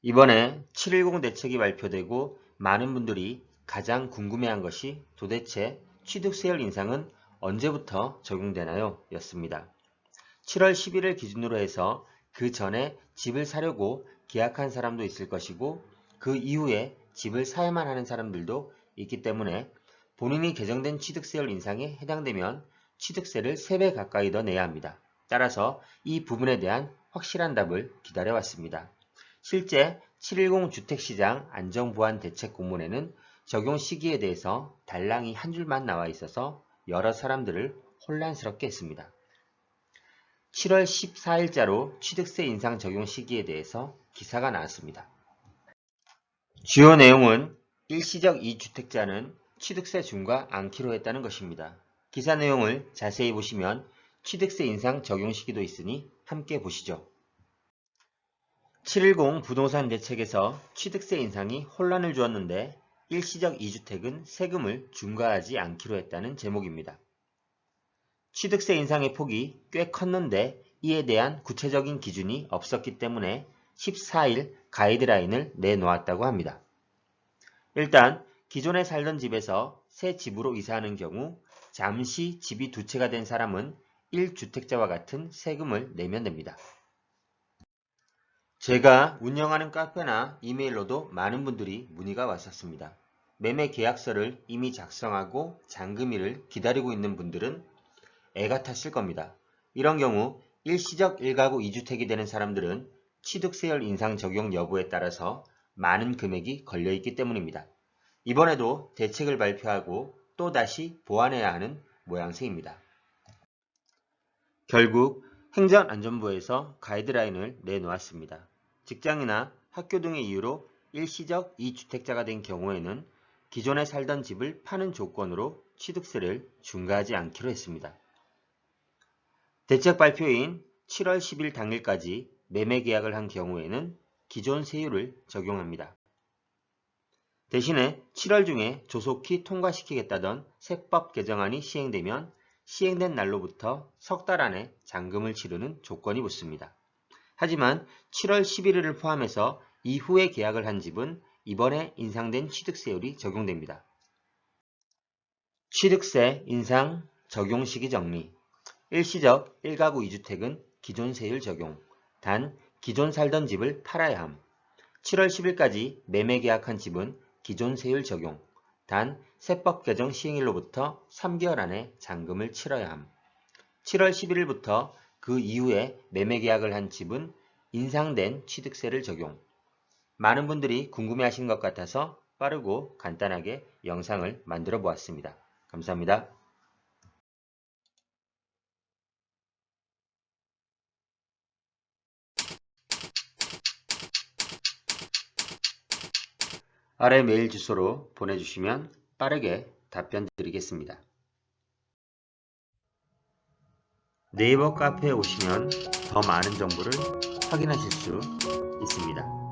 이번에 7.10 대책이 발표되고 많은 분들이 가장 궁금해한 것이 도대체 취득세율 인상은 언제부터 적용되나요? 였습니다. 7월 11일 기준으로 해서 그 전에 집을 사려고 계약한 사람도 있을 것이고 그 이후에 집을 사야만 하는 사람들도 있기 때문에 본인이 개정된 취득세율 인상에 해당되면 취득세를 3배 가까이 더 내야 합니다. 따라서 이 부분에 대한 확실한 답을 기다려왔습니다. 실제 7.10 주택시장 안정보완 대책 공문에는 적용 시기에 대해서 달랑이 한 줄만 나와 있어서 여러 사람들을 혼란스럽게 했습니다. 7월 14일자로 취득세 인상 적용 시기에 대해서 기사가 나왔습니다. 주요 내용은 일시적 2주택자는 취득세 중과 않기로 했다는 것입니다. 기사 내용을 자세히 보시면 취득세 인상 적용 시기도 있으니 함께 보시죠. 7.10 부동산 대책에서 취득세 인상이 혼란을 주었는데 일시적 2주택은 세금을 중과하지 않기로 했다는 제목입니다. 취득세 인상의 폭이 꽤 컸는데 이에 대한 구체적인 기준이 없었기 때문에 14일 가이드라인을 내놓았다고 합니다. 일단 기존에 살던 집에서 새 집으로 이사하는 경우 잠시 집이 두 채가 된 사람은 1주택자와 같은 세금을 내면 됩니다. 제가 운영하는 카페나 이메일로도 많은 분들이 문의가 왔었습니다. 매매 계약서를 이미 작성하고 잔금일을 기다리고 있는 분들은 애가 탔을 겁니다. 이런 경우 일시적 1가구 2주택이 되는 사람들은 취득세율 인상 적용 여부에 따라서 많은 금액이 걸려있기 때문입니다. 이번에도 대책을 발표하고 또다시 보완해야 하는 모양새입니다. 결국 행정안전부에서 가이드라인을 내놓았습니다. 직장이나 학교 등의 이유로 일시적 2주택자가 된 경우에는 기존에 살던 집을 파는 조건으로 취득세를 중과하지 않기로 했습니다. 대책 발표인 7월 10일 당일까지 매매 계약을 한 경우에는 기존 세율을 적용합니다. 대신에 7월 중에 조속히 통과시키겠다던 세법 개정안이 시행되면 시행된 날로부터 석 달 안에 잔금을 치르는 조건이 붙습니다. 하지만 7월 11일을 포함해서 이후에 계약을 한 집은 이번에 인상된 취득세율이 적용됩니다. 취득세 인상 적용 시기 정리. 일시적 1가구 2주택은 기존 세율 적용. 단 기존 살던 집을 팔아야 함. 7월 10일까지 매매 계약한 집은 기존 세율 적용. 단 세법 개정 시행일로부터 3개월 안에 잔금을 치러야 함. 7월 11일부터 그 이후에 매매 계약을 한 집은 인상된 취득세를 적용. 많은 분들이 궁금해하시는 것 같아서 빠르고 간단하게 영상을 만들어 보았습니다. 감사합니다. 아래 메일 주소로 보내주시면 빠르게 답변 드리겠습니다. 네이버 카페에 오시면 더 많은 정보를 확인하실 수 있습니다.